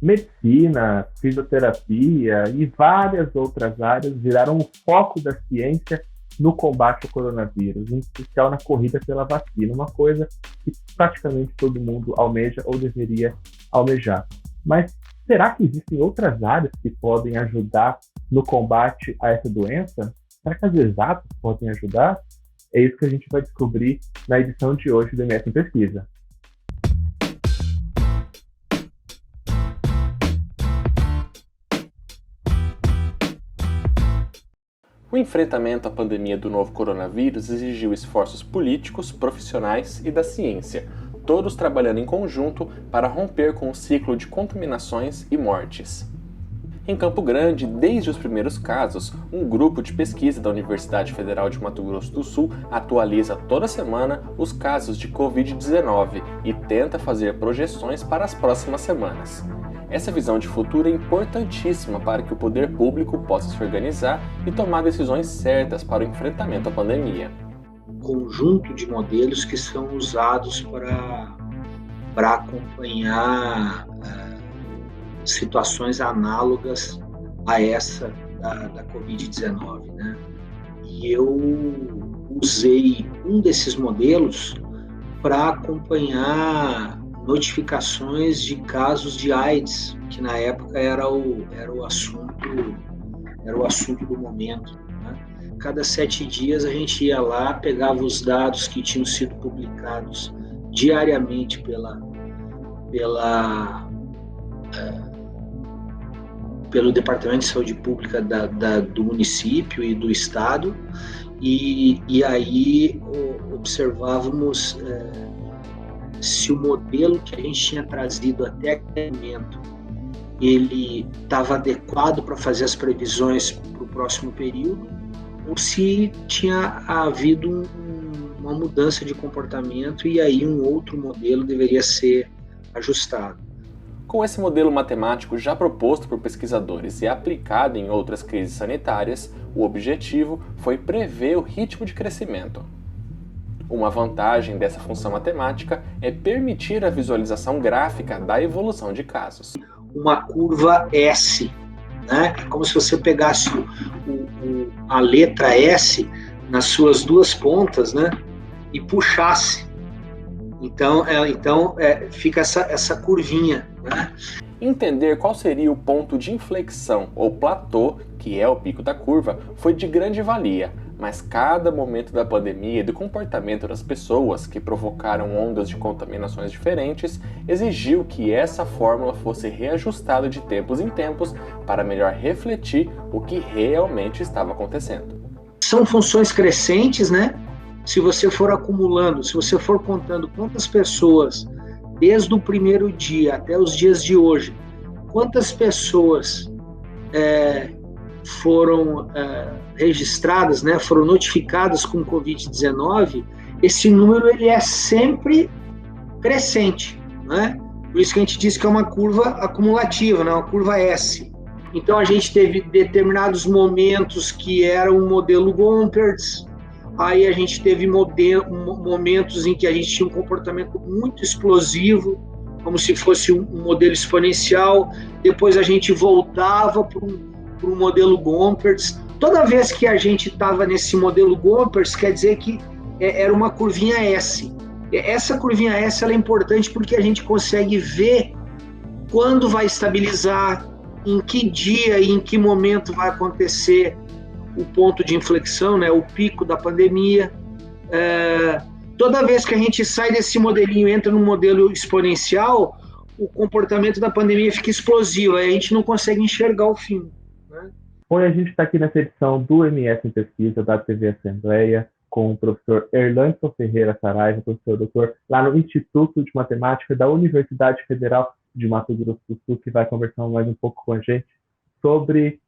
medicina, fisioterapia e várias outras áreas viraram o foco da ciência no combate ao coronavírus, em especial na corrida pela vacina, uma coisa que praticamente todo mundo almeja ou deveria almejar. Mas será que existem outras áreas que podem ajudar no combate a essa doença? Será que as exatas podem ajudar? É isso que a gente vai descobrir na edição de hoje do MS em Pesquisa. O enfrentamento à pandemia do novo coronavírus exigiu esforços políticos, profissionais e da ciência, todos trabalhando em conjunto para romper com o ciclo de contaminações e mortes. Em Campo Grande, desde os primeiros casos, um grupo de pesquisa da Universidade Federal de Mato Grosso do Sul atualiza toda semana os casos de Covid-19 e tenta fazer projeções para as próximas semanas. Essa visão de futuro é importantíssima para que o poder público possa se organizar e tomar decisões certas para o enfrentamento à pandemia. Conjunto de modelos que são usados para acompanhar situações análogas a essa da Covid-19, né? E eu usei um desses modelos para acompanhar notificações de casos de AIDS, que na época era o assunto do momento, né? Cada 7 dias a gente ia lá, pegava os dados que tinham sido publicados diariamente pelo Departamento de Saúde Pública do município e do estado, e aí observávamos se o modelo que a gente tinha trazido até aquele momento ele estava adequado para fazer as previsões para o próximo período, ou se tinha havido uma mudança de comportamento e aí um outro modelo deveria ser ajustado. Com esse modelo matemático já proposto por pesquisadores e aplicado em outras crises sanitárias, o objetivo foi prever o ritmo de crescimento. Uma vantagem dessa função matemática é permitir a visualização gráfica da evolução de casos. Uma curva S, né? Como se você pegasse a letra S nas suas duas pontas, né? E puxasse. Então fica essa curvinha, né? Entender qual seria o ponto de inflexão ou platô, que é o pico da curva, foi de grande valia, mas cada momento da pandemia e do comportamento das pessoas que provocaram ondas de contaminações diferentes exigiu que essa fórmula fosse reajustada de tempos em tempos para melhor refletir o que realmente estava acontecendo. São funções crescentes, né? Se você for acumulando, se você for contando quantas pessoas, desde o primeiro dia até os dias de hoje, quantas pessoas foram registradas, né, foram notificadas com Covid-19, esse número ele é sempre crescente, né? Por isso que a gente diz que é uma curva acumulativa, né, uma curva S. Então a gente teve determinados momentos que era um modelo Gompertz, aí a gente teve momentos em que a gente tinha um comportamento muito explosivo, como se fosse um modelo exponencial, depois a gente voltava para um modelo Gompertz. Toda vez que a gente estava nesse modelo Gompertz, quer dizer que era uma curvinha S. Essa curvinha S ela é importante porque a gente consegue ver quando vai estabilizar, em que dia e em que momento vai acontecer o ponto de inflexão, né, o pico da pandemia. Toda vez que a gente sai desse modelinho e entra no modelo exponencial, o comportamento da pandemia fica explosivo, aí a gente não consegue enxergar o fim, né? Hoje a gente está aqui nessa edição do MS em Pesquisa da TV Assembleia com o professor Erlandson Ferreira Saraiva, professor doutor lá no Instituto de Matemática da Universidade Federal de Mato Grosso do Sul, que vai conversar mais um pouco com a gente sobre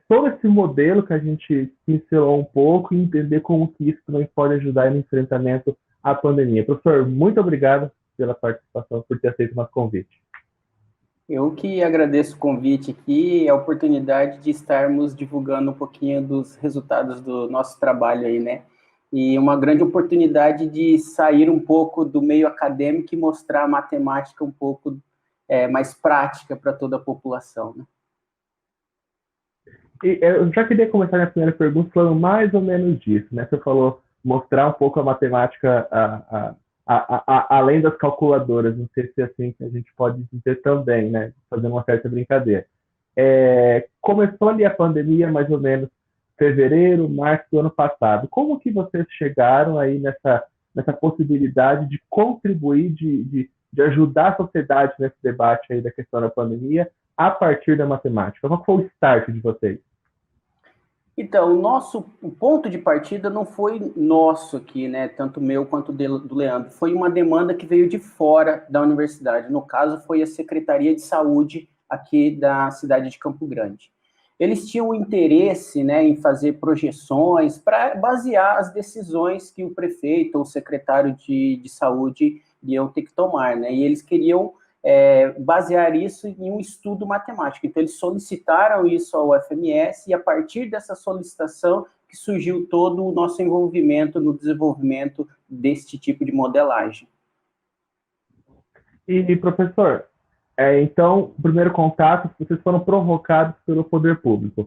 todo esse modelo que a gente pincelou um pouco e entender como que isso também pode ajudar no enfrentamento à pandemia. Professor, muito obrigado pela participação, por ter aceito o nosso convite. Eu que agradeço o convite aqui e a oportunidade de estarmos divulgando um pouquinho dos resultados do nosso trabalho aí, né? E uma grande oportunidade de sair um pouco do meio acadêmico e mostrar a matemática um pouco mais prática para toda a população, né? E eu já queria começar minha primeira pergunta falando mais ou menos disso, né? Você falou mostrar um pouco a matemática além das calculadoras, não sei se é assim que a gente pode dizer também, né? Fazendo uma certa brincadeira. Começou ali a pandemia mais ou menos fevereiro, março do ano passado. Como que vocês chegaram aí nessa possibilidade de contribuir, de ajudar a sociedade nesse debate aí da questão da pandemia a partir da matemática? Qual foi o start de vocês? Então, o ponto de partida não foi nosso aqui, né? Tanto meu quanto do Leandro. Foi uma demanda que veio de fora da universidade. No caso, foi a Secretaria de Saúde aqui da cidade de Campo Grande. Eles tinham interesse, né, em fazer projeções para basear as decisões que o prefeito ou o secretário de saúde iam ter que tomar, né? E eles queriam basear isso em um estudo matemático. Então, eles solicitaram isso ao FMS e, a partir dessa solicitação, que surgiu todo o nosso envolvimento no desenvolvimento deste tipo de modelagem. E professor, então, o primeiro contato, vocês foram provocados pelo poder público.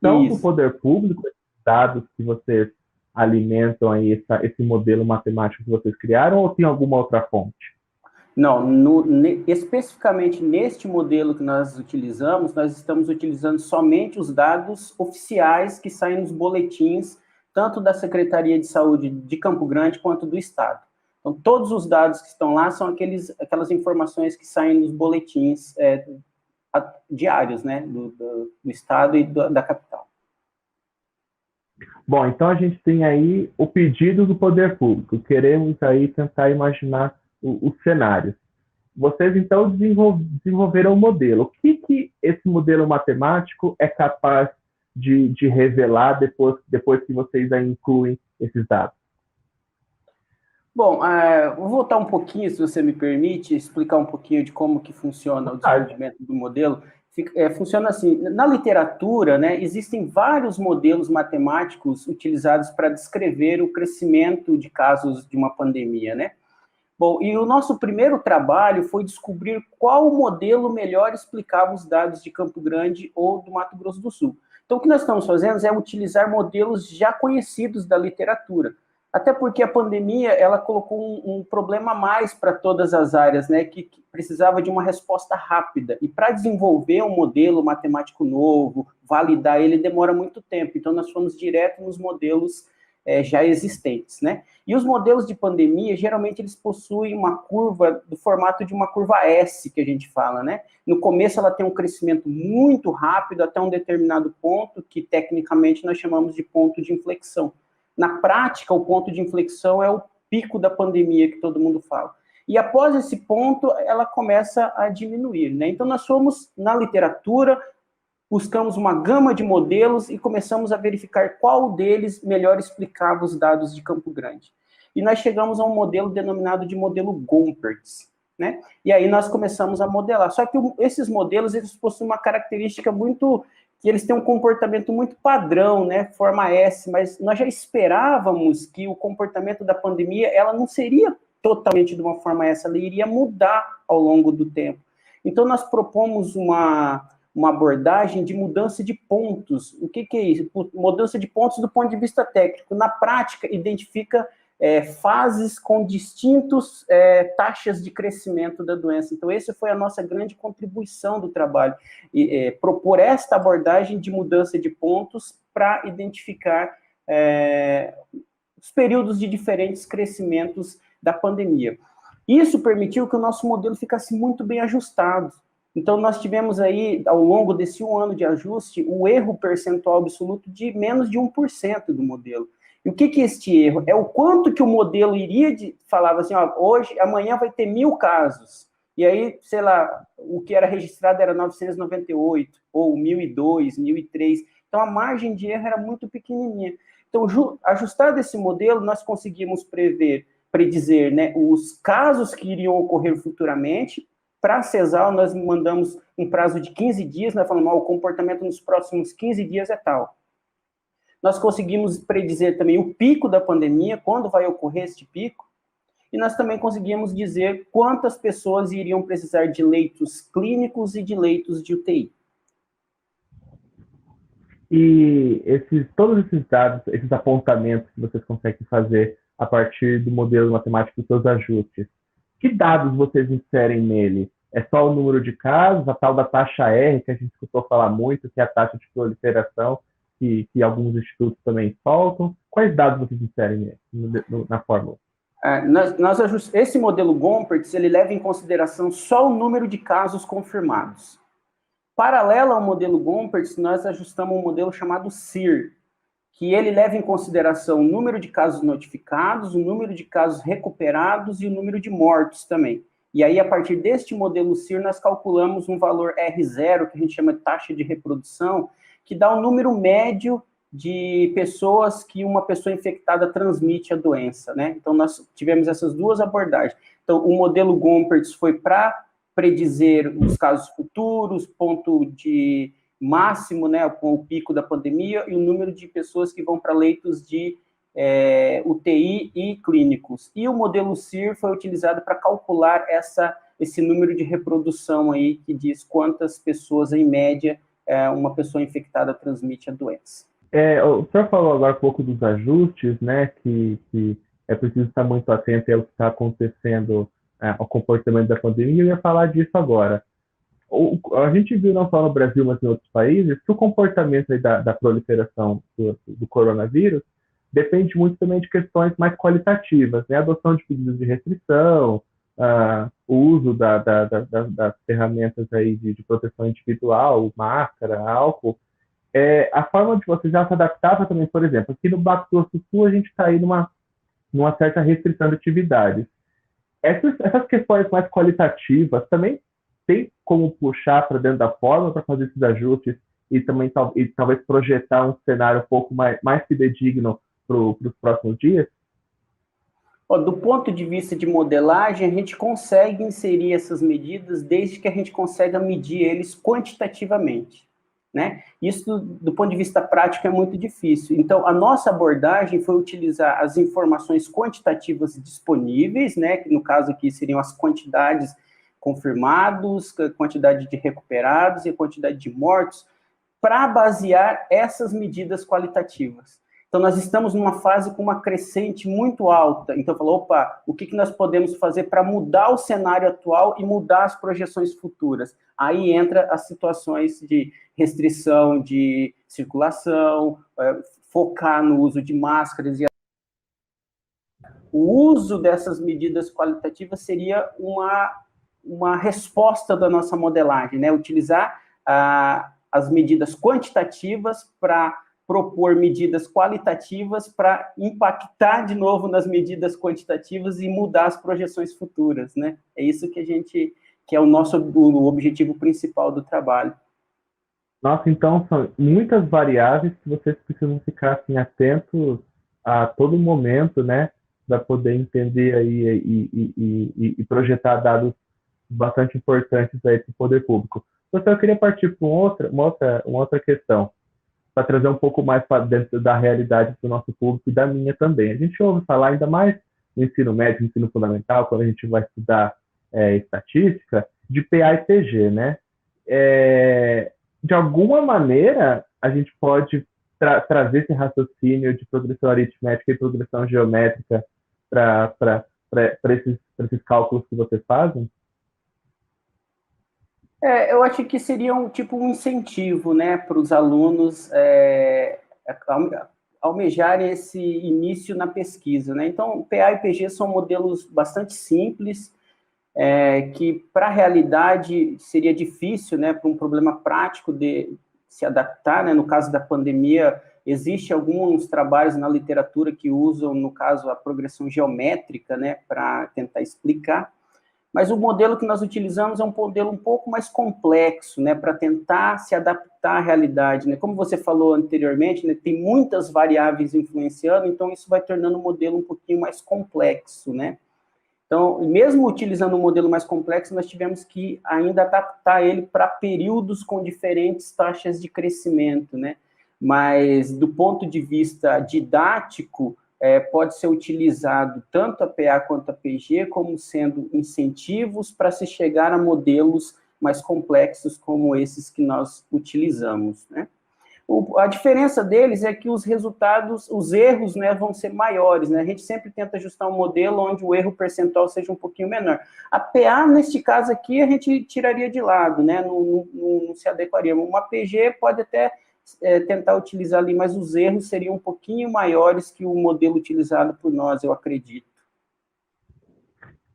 São do poder público esses dados que vocês alimentam aí esse modelo matemático que vocês criaram, ou tem alguma outra fonte? Não, especificamente neste modelo que nós utilizamos, nós estamos utilizando somente os dados oficiais que saem nos boletins, tanto da Secretaria de Saúde de Campo Grande quanto do Estado. Então, todos os dados que estão lá são aquelas informações que saem nos boletins diários, né, do Estado e da capital. Bom, então a gente tem aí o pedido do poder público. Queremos aí tentar imaginar os cenários. Vocês, então, desenvolveram um modelo. O que esse modelo matemático é capaz de revelar depois que vocês aí incluem esses dados? Bom, vou voltar um pouquinho, se você me permite, explicar um pouquinho de como que funciona o desenvolvimento do modelo. Funciona assim, na literatura, né, existem vários modelos matemáticos utilizados para descrever o crescimento de casos de uma pandemia, né? Bom, e o nosso primeiro trabalho foi descobrir qual modelo melhor explicava os dados de Campo Grande ou do Mato Grosso do Sul. Então, o que nós estamos fazendo é utilizar modelos já conhecidos da literatura. Até porque a pandemia, ela colocou um problema a mais para todas as áreas, né, que precisava de uma resposta rápida. E para desenvolver um modelo matemático novo, validar ele, demora muito tempo. Então, nós fomos direto nos modelos já existentes, né? E os modelos de pandemia, geralmente, eles possuem uma curva do formato de uma curva S, que a gente fala, né? No começo, ela tem um crescimento muito rápido até um determinado ponto, que, tecnicamente, nós chamamos de ponto de inflexão. Na prática, o ponto de inflexão é o pico da pandemia, que todo mundo fala. E, após esse ponto, ela começa a diminuir, né? Então, nós fomos, na literatura, buscamos uma gama de modelos e começamos a verificar qual deles melhor explicava os dados de Campo Grande. E nós chegamos a um modelo denominado de modelo Gompertz, né? E aí nós começamos a modelar. Só que esses modelos, eles possuem uma característica que eles têm um comportamento muito padrão, né? Forma S, mas nós já esperávamos que o comportamento da pandemia, ela não seria totalmente de uma forma S, ela iria mudar ao longo do tempo. Então, nós propomos uma abordagem de mudança de pontos. O que é isso? Mudança de pontos do ponto de vista técnico. Na prática, identifica fases com distintas taxas de crescimento da doença. Então, essa foi a nossa grande contribuição do trabalho, propor esta abordagem de mudança de pontos para identificar os períodos de diferentes crescimentos da pandemia. Isso permitiu que o nosso modelo ficasse muito bem ajustado. Então, nós tivemos aí, ao longo desse 1 ano de ajuste, o erro percentual absoluto de menos de 1% do modelo. E o que é este erro? É o quanto que o modelo falava assim, ó, amanhã vai ter 1.000 casos. E aí, sei lá, o que era registrado era 998, ou 1.002, 1.003. Então, a margem de erro era muito pequenininha. Então, ajustado esse modelo, nós conseguimos predizer, né, os casos que iriam ocorrer futuramente. Para a CESAL, nós mandamos um prazo de 15 dias, nós falamos, o comportamento nos próximos 15 dias é tal. Nós conseguimos predizer também o pico da pandemia, quando vai ocorrer este pico, e nós também conseguíamos dizer quantas pessoas iriam precisar de leitos clínicos e de leitos de UTI. E todos esses dados, esses apontamentos que vocês conseguem fazer a partir do modelo matemático dos seus ajustes, que dados vocês inserem nele? É só o número de casos, a tal da taxa R, que a gente escutou falar muito, que é a taxa de proliferação, que alguns institutos também soltam. Quais dados vocês inserem na fórmula? Esse modelo Gompertz, ele leva em consideração só o número de casos confirmados. Paralelo ao modelo Gompertz, nós ajustamos um modelo chamado CIR, que ele leva em consideração o número de casos notificados, o número de casos recuperados e o número de mortos também. E aí, a partir deste modelo CIR, nós calculamos um valor R0, que a gente chama de taxa de reprodução, que dá um número médio de pessoas que uma pessoa infectada transmite a doença, né? Então, nós tivemos essas duas abordagens. Então, o modelo Gompertz foi para predizer os casos futuros, ponto de máximo, né, com o pico da pandemia, e o número de pessoas que vão para leitos de UTI e clínicos. E o modelo CIR foi utilizado para calcular esse número de reprodução aí, que diz quantas pessoas, em média, uma pessoa infectada transmite a doença. O senhor falou agora um pouco dos ajustes, né, que é preciso estar muito atento ao que está acontecendo, ao comportamento da pandemia, e eu ia falar disso agora. A gente viu não só no Brasil, mas em outros países, que o comportamento aí da proliferação do coronavírus depende muito também de questões mais qualitativas, né? A adoção de pedidos de restrição, o uso das ferramentas aí de proteção individual, máscara, álcool. A forma de você já se adaptava também, por exemplo, aqui no Mato Grosso do Sul a gente está aí numa certa restrição de atividades. Essas questões mais qualitativas também tem como puxar para dentro da forma para fazer esses ajustes e também talvez projetar um cenário um pouco mais fidedigno para os próximos dias? Do ponto de vista de modelagem, a gente consegue inserir essas medidas desde que a gente consiga medir eles quantitativamente, né? Isso, do ponto de vista prático, é muito difícil. Então, a nossa abordagem foi utilizar as informações quantitativas disponíveis, né? Que no caso aqui seriam as quantidades confirmados, a quantidade de recuperados e a quantidade de mortos, para basear essas medidas qualitativas. Então, nós estamos numa fase com uma crescente muito alta. Então, falou, o que nós podemos fazer para mudar o cenário atual e mudar as projeções futuras? Aí entra as situações de restrição de circulação, focar no uso de máscaras. E o uso dessas medidas qualitativas seria uma resposta da nossa modelagem, né? Utilizar as medidas quantitativas para propor medidas qualitativas para impactar de novo nas medidas quantitativas e mudar as projeções futuras, né? É isso que é o objetivo principal do trabalho. Nossa, então são muitas variáveis que vocês precisam ficar assim, atentos a todo momento, né? Para poder entender aí e projetar dados bastante importantes aí para o poder público. Então, eu queria partir para uma outra questão, para trazer um pouco mais para dentro da realidade do nosso público e da minha também. A gente ouve falar ainda mais no ensino médio, no ensino fundamental, quando a gente vai estudar estatística, de PA e PG, né? De alguma maneira, a gente pode trazer esse raciocínio de progressão aritmética e progressão geométrica para esses cálculos que vocês fazem? Eu acho que seria um incentivo, né, para os alunos almejarem esse início na pesquisa, né? Então, PA e PG são modelos bastante simples, que para a realidade seria difícil, né, para um problema prático de se adaptar, né? No caso da pandemia, existe alguns trabalhos na literatura que usam, no caso, a progressão geométrica, né, para tentar explicar. Mas o modelo que nós utilizamos é um modelo um pouco mais complexo, né, para tentar se adaptar à realidade, né? Como você falou anteriormente, né, tem muitas variáveis influenciando, então isso vai tornando o modelo um pouquinho mais complexo, né? Então, mesmo utilizando um modelo mais complexo, nós tivemos que ainda adaptar ele para períodos com diferentes taxas de crescimento, né? Mas, do ponto de vista didático, pode ser utilizado tanto a PA quanto a PG como sendo incentivos para se chegar a modelos mais complexos como esses que nós utilizamos, né? A diferença deles é que os resultados, os erros, né, vão ser maiores, né? A gente sempre tenta ajustar um modelo onde o erro percentual seja um pouquinho menor. A PA, neste caso aqui, a gente tiraria de lado, né? Não se adequaria. Uma PG pode até tentar utilizar ali, mas os erros seriam um pouquinho maiores que o modelo utilizado por nós, eu acredito.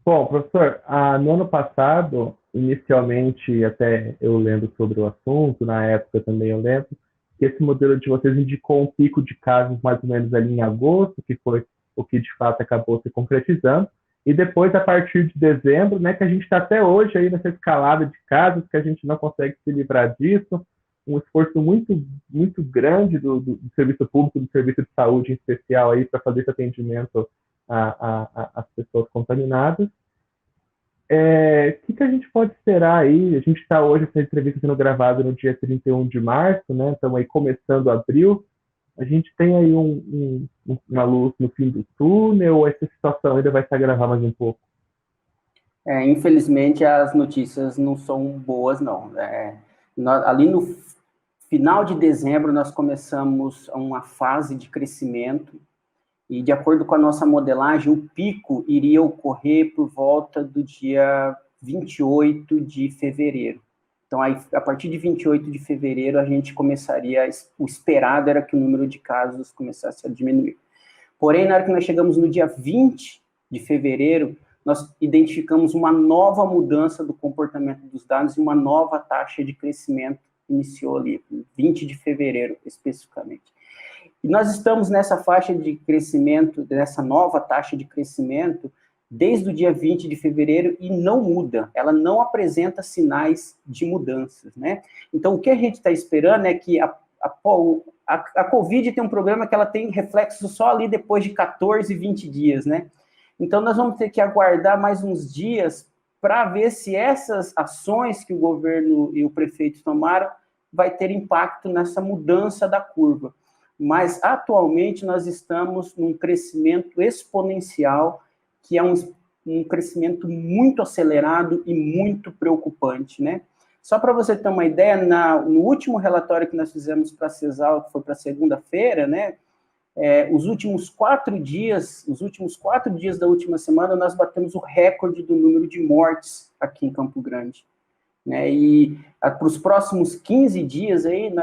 Bom, professor, no ano passado, inicialmente, até eu lembro sobre o assunto, na época também eu lembro, que esse modelo de vocês indicou um pico de casos mais ou menos ali em agosto, que foi o que de fato acabou se concretizando, e depois, a partir de dezembro, né, que a gente está até hoje aí nessa escalada de casos, que a gente não consegue se livrar disso, um esforço muito, muito grande do serviço público, do serviço de saúde em especial aí para fazer esse atendimento às pessoas contaminadas. O que a gente pode esperar aí? A gente está hoje, essa entrevista sendo gravada no dia 31 de março, né? Estamos aí começando abril. A gente tem aí uma luz no fim do túnel, ou essa situação ainda vai se agravar mais um pouco? Infelizmente, as notícias não são boas, não. Ali no final de dezembro, nós começamos uma fase de crescimento, e de acordo com a nossa modelagem, o pico iria ocorrer por volta do dia 28 de fevereiro. Então, aí, a partir de 28 de fevereiro, a gente começaria, o esperado era que o número de casos começasse a diminuir. Porém, na hora que nós chegamos no dia 20 de fevereiro, nós identificamos uma nova mudança do comportamento dos dados e uma nova taxa de crescimento iniciou ali, 20 de fevereiro, especificamente. E nós estamos nessa faixa de crescimento, nessa nova taxa de crescimento, desde o dia 20 de fevereiro e não muda, ela não apresenta sinais de mudanças, né? Então, o que a gente está esperando é que a Covid tem um problema que ela tem reflexo só ali depois de 14, 20 dias, né? Então, nós vamos ter que aguardar mais uns dias para ver se essas ações que o governo e o prefeito tomaram vai ter impacto nessa mudança da curva. Mas, atualmente, nós estamos num crescimento exponencial, que é um crescimento muito acelerado e muito preocupante, né? Só para você ter uma ideia, no último relatório que nós fizemos para a CESAL, que foi para segunda-feira, né? Os últimos 4 dias da última semana, nós batemos o recorde do número de mortes aqui em Campo Grande, né? E para os próximos 15 dias, aí,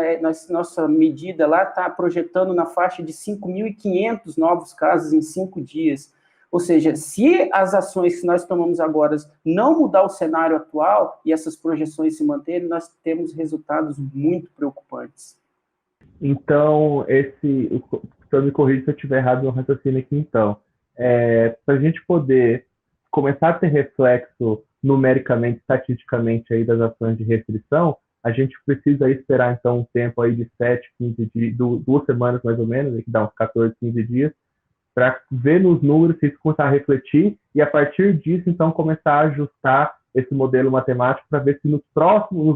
nossa medida lá está projetando na faixa de 5.500 novos casos em 5 dias. Ou seja, se as ações que nós tomamos agora não mudar o cenário atual e essas projeções se manterem, nós temos resultados muito preocupantes. Então, o senhor me corrija se eu estiver errado no raciocínio aqui, então. Para a gente poder começar a ter reflexo numericamente, estatisticamente aí das ações de restrição, a gente precisa esperar, então, um tempo aí de 7, 15 dias, 2 semanas mais ou menos, que dá uns 14, 15 dias, para ver nos números se isso começar a refletir e, a partir disso, então, começar a ajustar esse modelo matemático para ver se nos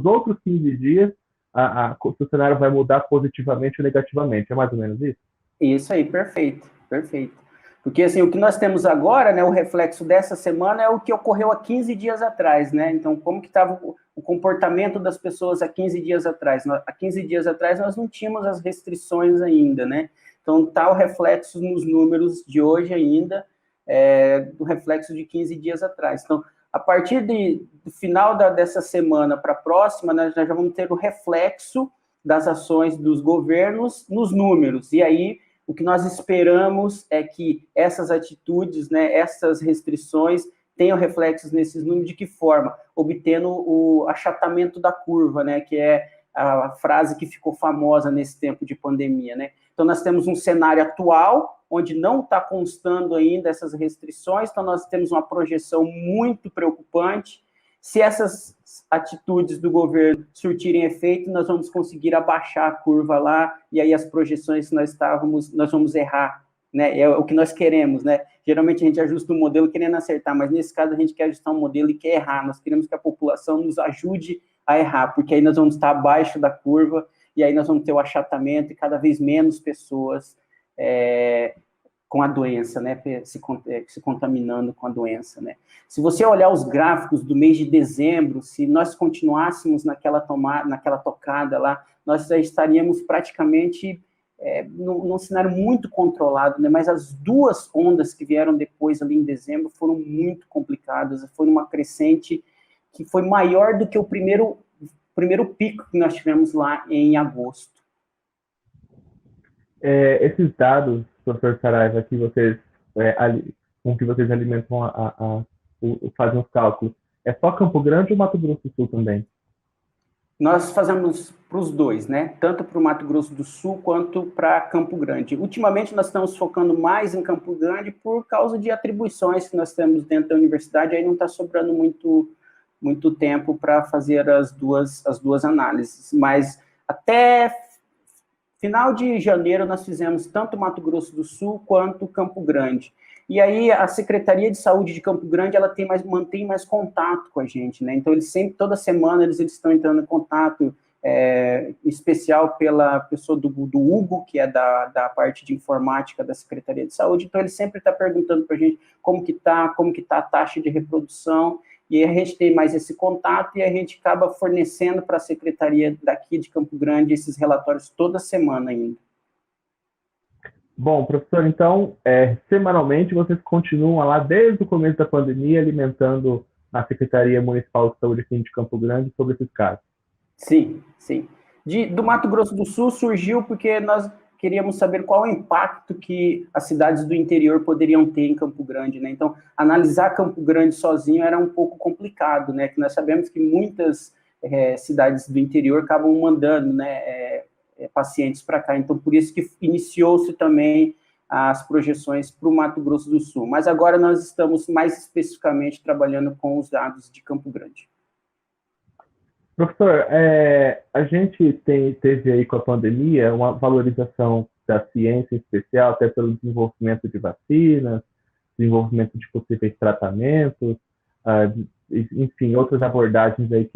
outros 15 dias, se o cenário vai mudar positivamente ou negativamente. É mais ou menos isso? Isso aí, perfeito, perfeito. Porque, assim, o que nós temos agora, né, o reflexo dessa semana é o que ocorreu há 15 dias atrás, né? Então, como que estava o comportamento das pessoas há 15 dias atrás? Há 15 dias atrás, nós não tínhamos as restrições ainda, né? Então, está o reflexo nos números de hoje ainda, do reflexo de 15 dias atrás. Então, a partir do final dessa semana para a próxima, nós já vamos ter o reflexo das ações dos governos nos números. E aí, o que nós esperamos é que essas atitudes, né, essas restrições, tenham reflexos nesses números. De que forma? Obtendo o achatamento da curva, né, que é a frase que ficou famosa nesse tempo de pandemia, né? Então, nós temos um cenário atual, onde não está constando ainda essas restrições, então nós temos uma projeção muito preocupante. Se essas atitudes do governo surtirem efeito, nós vamos conseguir abaixar a curva lá, e aí as projeções que nós vamos errar, né? É o que nós queremos, né? Geralmente a gente ajusta um modelo querendo acertar, mas nesse caso a gente quer ajustar um modelo e quer errar. Nós queremos que a população nos ajude a errar, porque aí nós vamos estar abaixo da curva, e aí nós vamos ter o achatamento e cada vez menos pessoas com a doença, né, se contaminando com a doença, né. Se você olhar os gráficos do mês de dezembro, se nós continuássemos naquela tocada lá, nós já estaríamos praticamente num cenário muito controlado, né, mas as duas ondas que vieram depois ali em dezembro foram muito complicadas, foi uma crescente que foi maior do que o primeiro pico que nós tivemos lá em agosto. Esses dados, professor Saraiva, que vocês, com que vocês alimentam, fazem os cálculos, é só Campo Grande ou Mato Grosso do Sul também? Nós fazemos para os dois, né? Tanto para o Mato Grosso do Sul quanto para Campo Grande. Ultimamente, nós estamos focando mais em Campo Grande por causa de atribuições que nós temos dentro da universidade, aí não está sobrando muito tempo para fazer as duas análises. Mas até final de janeiro, nós fizemos tanto Mato Grosso do Sul quanto Campo Grande. E aí, a Secretaria de Saúde de Campo Grande, ela mantém mais contato com a gente, né? Então, toda semana, eles estão entrando em contato, em especial pela pessoa do Hugo, que é da parte de informática da Secretaria de Saúde. Então, ele sempre está perguntando para a gente como que tá a taxa de reprodução, e a gente tem mais esse contato e a gente acaba fornecendo para a secretaria daqui de Campo Grande esses relatórios toda semana ainda. Bom, professor, então, semanalmente vocês continuam lá desde o começo da pandemia alimentando a Secretaria Municipal de Saúde aqui de Campo Grande sobre esses casos? Sim, sim. Do Mato Grosso do Sul surgiu porque nós queríamos saber qual o impacto que as cidades do interior poderiam ter em Campo Grande, né? Então, analisar Campo Grande sozinho era um pouco complicado, né? Que nós sabemos que muitas cidades do interior acabam mandando, né, pacientes para cá. Então, por isso que iniciou-se também as projeções para o Mato Grosso do Sul. Mas agora nós estamos mais especificamente trabalhando com os dados de Campo Grande. Professor, a gente teve aí com a pandemia uma valorização da ciência em especial, até pelo desenvolvimento de vacinas, desenvolvimento de possíveis tratamentos, enfim, outras abordagens aí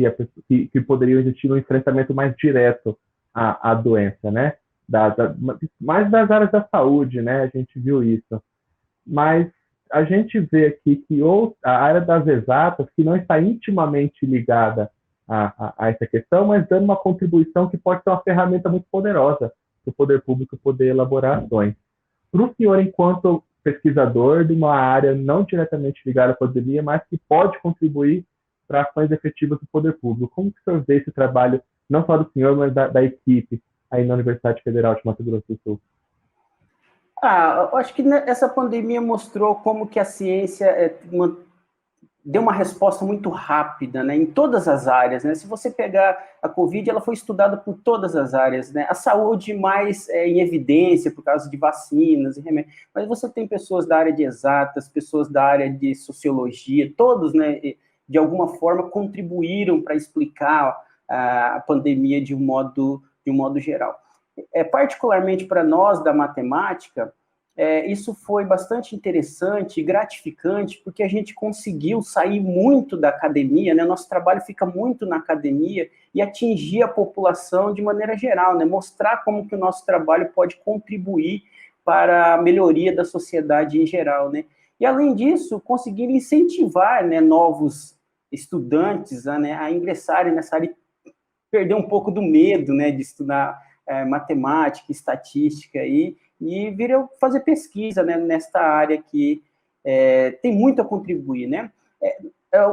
que poderiam existir no enfrentamento mais direto à doença, né? Mais das áreas da saúde, né? A gente viu isso. Mas a gente vê aqui que a área das exatas, que não está intimamente ligada a essa questão, mas dando uma contribuição que pode ser uma ferramenta muito poderosa para o poder público poder elaborar ações. Para o senhor, enquanto pesquisador de uma área não diretamente ligada à pandemia, mas que pode contribuir para ações efetivas do poder público, como que o senhor vê esse trabalho, não só do senhor, mas da equipe aí na Universidade Federal de Mato Grosso do Sul? Eu acho que essa pandemia mostrou como que a ciência deu uma resposta muito rápida, né, em todas as áreas, né? Se você pegar a Covid, ela foi estudada por todas as áreas, né? A saúde mais em evidência por causa de vacinas e remédios, mas você tem pessoas da área de exatas, pessoas da área de sociologia, todos, né, de alguma forma contribuíram para explicar a pandemia de um modo geral. Particularmente para nós da matemática, isso foi bastante interessante e gratificante, porque a gente conseguiu sair muito da academia, né? Nosso trabalho fica muito na academia e atingir a população de maneira geral, né? Mostrar como que o nosso trabalho pode contribuir para a melhoria da sociedade em geral, né? E, além disso, conseguir incentivar, né, novos estudantes a ingressarem nessa área e perder um pouco do medo, né, de estudar matemática, estatística e vir fazer pesquisa, né, nesta área que tem muito a contribuir, né?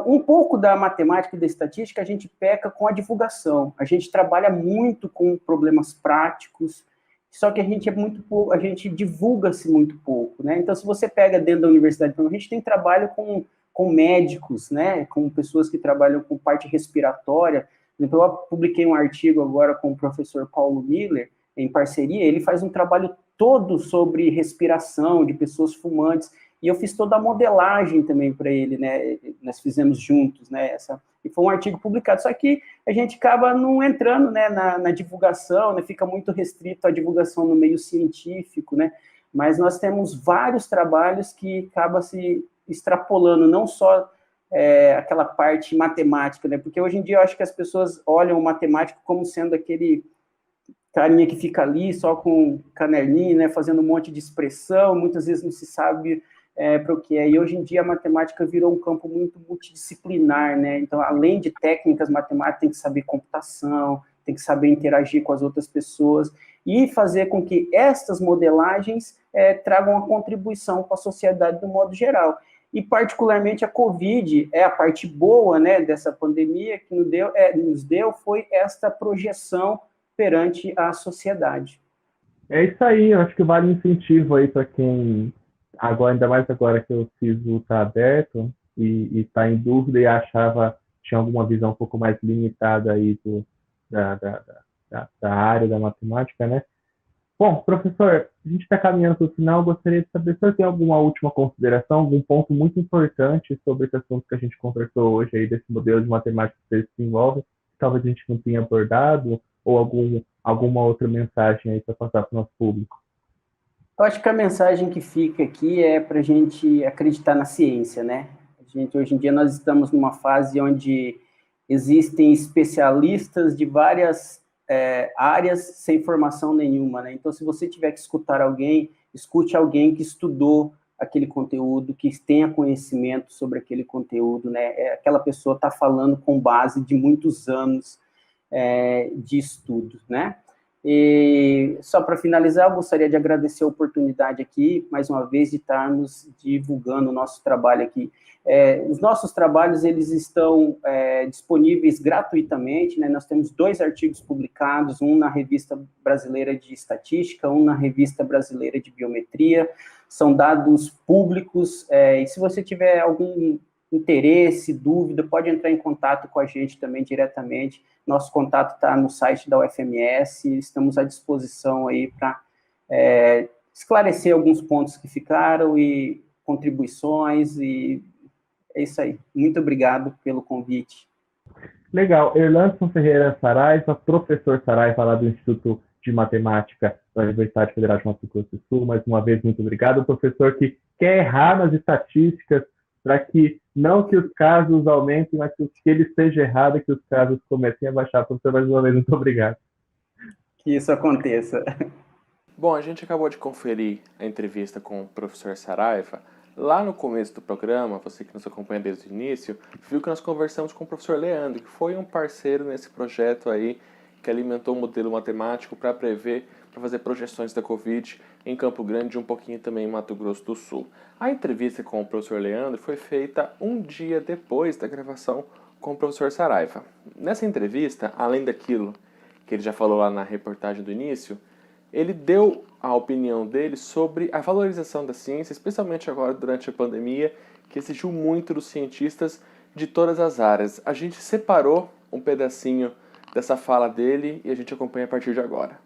Um pouco da matemática e da estatística a gente peca com a divulgação. A gente trabalha muito com problemas práticos, só que a gente divulga-se muito pouco, né? Então, se você pega dentro da universidade, a gente tem trabalho com médicos, né, com pessoas que trabalham com parte respiratória. Então, eu publiquei um artigo agora com o professor Paulo Miller, em parceria, ele faz um trabalho todo sobre respiração de pessoas fumantes, e eu fiz toda a modelagem também para ele, né, nós fizemos juntos, né, e foi um artigo publicado, só que a gente acaba não entrando, né, na divulgação, né, fica muito restrito à divulgação no meio científico, né, mas nós temos vários trabalhos que acabam se extrapolando, não só aquela parte matemática, né, porque hoje em dia eu acho que as pessoas olham o matemático como sendo carinha que fica ali só com canelinha, né, fazendo um monte de expressão, muitas vezes não se sabe para o que é. E hoje em dia a matemática virou um campo muito multidisciplinar, né? Então, além de técnicas matemáticas, tem que saber computação, tem que saber interagir com as outras pessoas e fazer com que estas modelagens tragam uma contribuição para a sociedade do modo geral. E, particularmente, a Covid é a parte boa, né, dessa pandemia que nos deu foi esta projeção perante a sociedade. É isso aí, eu acho que vale um incentivo aí para quem, agora, ainda mais agora que o SISU está aberto e está em dúvida e tinha alguma visão um pouco mais limitada aí da área da matemática, né? Bom, professor, a gente está caminhando para o final, gostaria de saber se você tem alguma última consideração, algum ponto muito importante sobre esse assunto que a gente conversou hoje aí, desse modelo de matemática que você desenvolve, que talvez a gente não tenha abordado, ou alguma outra mensagem aí para passar para o nosso público. Eu acho que a mensagem que fica aqui é para a gente acreditar na ciência, né? Hoje em dia nós estamos numa fase onde existem especialistas de várias áreas sem formação nenhuma, né? Então, se você tiver que escutar alguém, escute alguém que estudou aquele conteúdo, que tenha conhecimento sobre aquele conteúdo, né? Aquela pessoa está falando com base de muitos anos de estudo, né? E só para finalizar, eu gostaria de agradecer a oportunidade aqui, mais uma vez, de estarmos divulgando o nosso trabalho aqui. Os nossos trabalhos, eles estão disponíveis gratuitamente, né? Nós temos 2 artigos publicados, um na Revista Brasileira de Estatística, um na Revista Brasileira de Biometria, são dados públicos, e se você tiver algum interesse, dúvida, pode entrar em contato com a gente também diretamente. Nosso contato está no site da UFMS, estamos à disposição aí para esclarecer alguns pontos que ficaram e contribuições, e é isso aí. Muito obrigado pelo convite. Legal. Erlandson Ferreira Saraiva, professor Saraiva lá do Instituto de Matemática da Universidade Federal de Mato Grosso do Sul. Mais uma vez, muito obrigado. O professor que quer errar nas estatísticas para que não que os casos aumentem, mas que ele esteja errado e que os casos comecem a baixar. Professor, mais uma vez, muito obrigado. Que isso aconteça. Bom, a gente acabou de conferir a entrevista com o professor Saraiva. Lá no começo do programa, você que nos acompanha desde o início, viu que nós conversamos com o professor Leandro, que foi um parceiro nesse projeto aí, que alimentou o modelo matemático para fazer projeções da Covid em Campo Grande e um pouquinho também em Mato Grosso do Sul. A entrevista com o professor Leandro foi feita um dia depois da gravação com o professor Saraiva. Nessa entrevista, além daquilo que ele já falou lá na reportagem do início, ele deu a opinião dele sobre a valorização da ciência, especialmente agora durante a pandemia, que exigiu muito dos cientistas de todas as áreas. A gente separou um pedacinho dessa fala dele e a gente acompanha a partir de agora.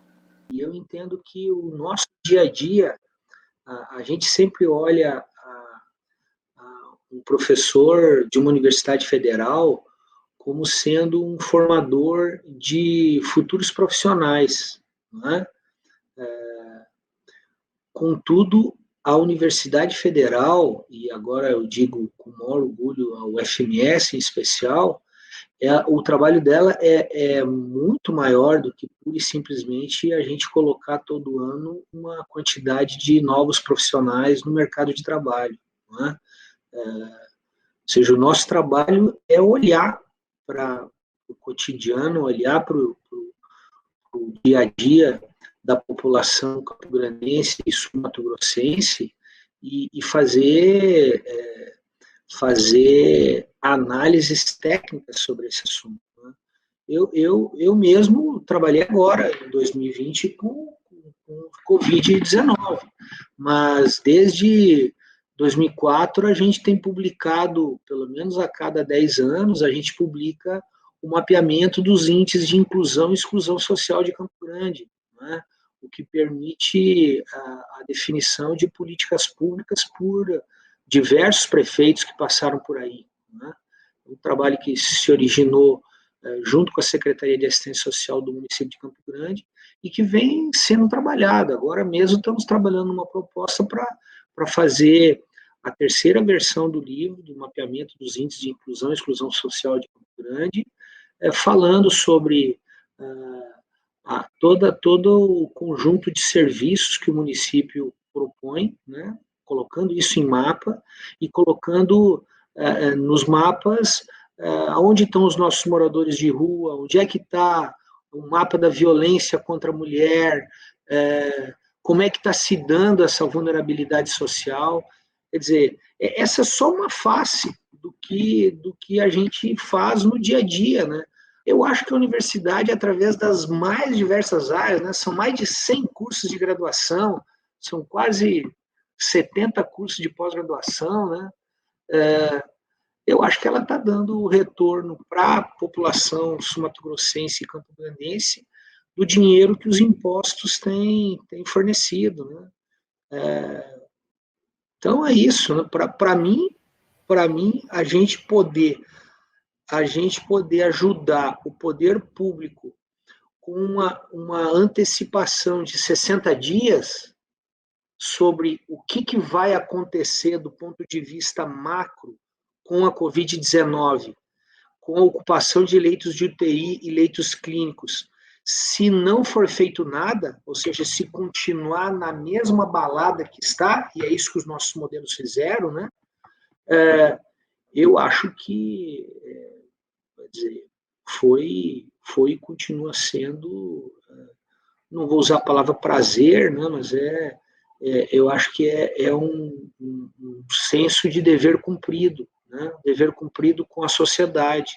E eu entendo que o nosso dia a dia, a gente sempre olha um professor de uma universidade federal como sendo um formador de futuros profissionais, não é? Contudo, a Universidade Federal, e agora eu digo com o maior orgulho a UFMS em especial, o trabalho dela é muito maior do que pura e simplesmente a gente colocar todo ano uma quantidade de novos profissionais no mercado de trabalho. Não é? Ou seja, o nosso trabalho é olhar para o cotidiano, olhar para o dia a dia da população campograndense e sul-mato-grossense e fazer análises técnicas sobre esse assunto. Né? Eu mesmo trabalhei agora, em 2020, com Covid-19, mas desde 2004 a gente tem publicado, pelo menos a cada 10 anos, a gente publica o mapeamento dos índices de inclusão e exclusão social de Campo Grande, né? O que permite a definição de políticas públicas por diversos prefeitos que passaram por aí. Né? Um trabalho que se originou junto com a Secretaria de Assistência Social do município de Campo Grande e que vem sendo trabalhado. Agora mesmo estamos trabalhando numa proposta para fazer a terceira versão do livro, do mapeamento dos índices de inclusão e exclusão social de Campo Grande, falando sobre Todo o conjunto de serviços que o município propõe, né, colocando isso em mapa e colocando nos mapas onde estão os nossos moradores de rua, onde é que está o mapa da violência contra a mulher, como é que está se dando essa vulnerabilidade social. Quer dizer, essa é só uma face do que a gente faz no dia a dia, né? Eu acho que a universidade, através das mais diversas áreas, né, são mais de 100 cursos de graduação, são quase 70 cursos de pós-graduação, né? Eu acho que ela está dando o retorno para a população sul-mato-grossense e campo-grandense do dinheiro que os impostos têm fornecido, né? Então é isso, né? Para mim, a gente poder ajudar o poder público com uma antecipação de 60 dias sobre o que vai acontecer do ponto de vista macro com a Covid-19, com a ocupação de leitos de UTI e leitos clínicos. Se não for feito nada, ou seja, se continuar na mesma balada que está, e é isso que os nossos modelos fizeram, né? Eu acho que foi e continua sendo, não vou usar a palavra prazer, né, mas eu acho que é um senso de dever cumprido, né, dever cumprido com a sociedade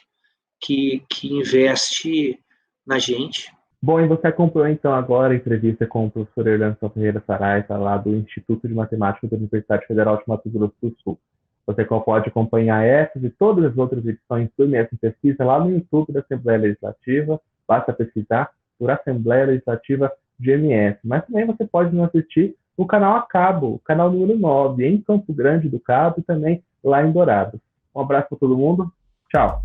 que investe na gente. Bom, e você acompanhou então agora a entrevista com o professor Erlandson Ferreira Saraiva, lá do Instituto de Matemática da Universidade Federal de Mato Grosso do Sul. Você pode acompanhar essas e todas as outras edições do MS em Pesquisa lá no YouTube da Assembleia Legislativa. Basta pesquisar por Assembleia Legislativa de MS. Mas também você pode nos assistir no canal a cabo, o canal número 9, em Campo Grande do Cabo e também lá em Dourados. Um abraço para todo mundo. Tchau.